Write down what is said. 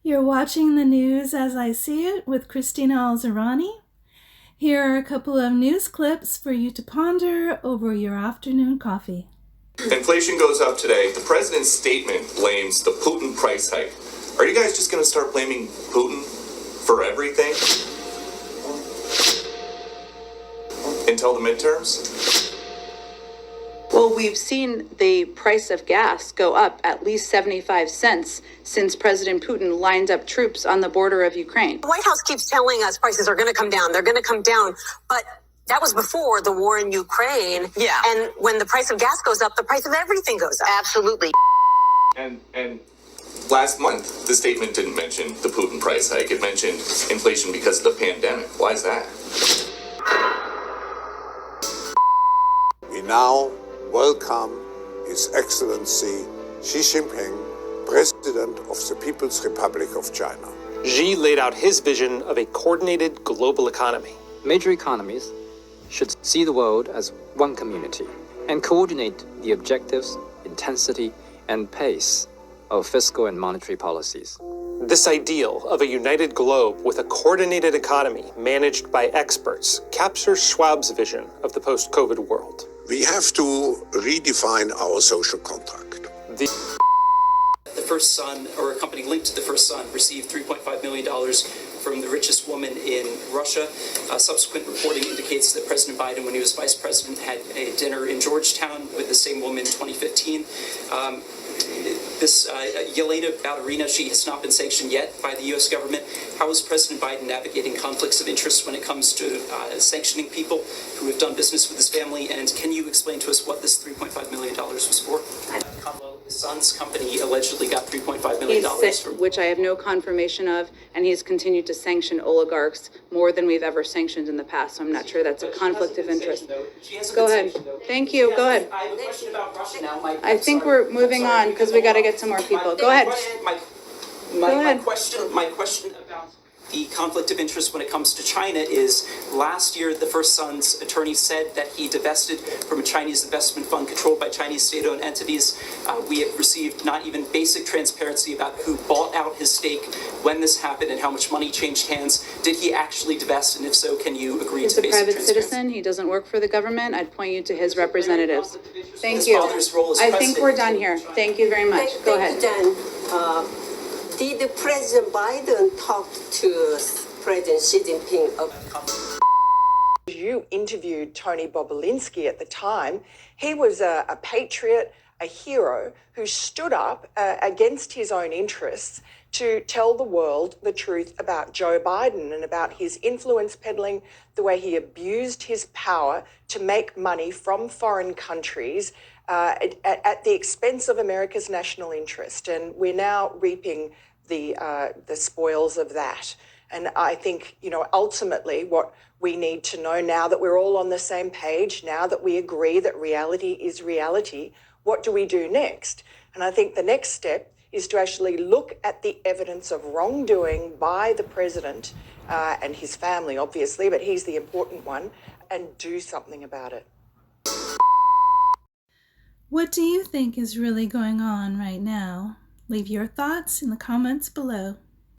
You're watching the news as I see it with Christina Alzerani. Here are a couple of news clips for you to ponder over your afternoon coffee. Inflation goes up today. The president's statement blames the Putin price hike. Are you guys just going to start blaming Putin for everything? Until the midterms? Well, we've seen the price of gas go up at least 75 cents since President Putin lined up troops on the border of Ukraine. The White House keeps telling us prices are going to come down. They're going to come down. But that was before the war in Ukraine. Yeah. And when the price of gas goes up, the price of everything goes up. Absolutely. And last month, the statement didn't mention the Putin price hike. It mentioned inflation because of the pandemic. Why is that? We now welcome His Excellency Xi Jinping, President of the People's Republic of China. Xi laid out his vision of a coordinated global economy. Major economies should see the world as one community and coordinate the objectives, intensity, and pace of fiscal and monetary policies. This ideal of a united globe with a coordinated economy managed by experts captures Schwab's vision of the post-COVID world. We have to redefine our social contract. The First Sun, or a company linked to the First Sun, received $3.5 million from the richest woman in Russia. Subsequent reporting indicates that President Biden, when he was vice president, had a dinner in Georgetown with the same woman in 2015. This Yelena Ballerina, she has not been sanctioned yet by the U.S. government. How is President Biden navigating conflicts of interest when it comes to sanctioning people who have done business with his family? And can you explain to us what this $3.5 million was for? His son's company allegedly got $3.5 million. Which I have no confirmation of, and he's continued to sanction oligarchs more than we've ever sanctioned in the past, so I'm not sure that's a conflict of interest. Go ahead. Thank you. Go ahead. I have a question about Russia now. I think we're moving on because we got to get some more people. Go ahead. My question about the conflict of interest when it comes to China is, last year the First Son's attorney said that he divested from a Chinese investment fund controlled by Chinese state-owned entities. We have received not even basic transparency about who bought out his stake, when this happened, and how much money changed hands. Did he actually divest, and if so, can you agree He's to a basic private transparency? citizen. He doesn't work for the government. I'd point you to his representatives. Thank His you. father's role as I think president. we're done here. Thank you very much. Go ahead. Did President Biden talk to President Xi Jinping? You interviewed Tony Bobulinski at the time. He was a patriot, a hero who stood up against his own interests to tell the world the truth about Joe Biden and about his influence peddling, the way he abused his power to make money from foreign countries at the expense of America's national interest. And we're now reaping the spoils of that. And I think, ultimately what we need to know, now that we're all on the same page, now that we agree that reality is reality, what do we do next? And I think the next step is to actually look at the evidence of wrongdoing by the president and his family, obviously, but he's the important one, and do something about it. What do you think is really going on right now? Leave your thoughts in the comments below.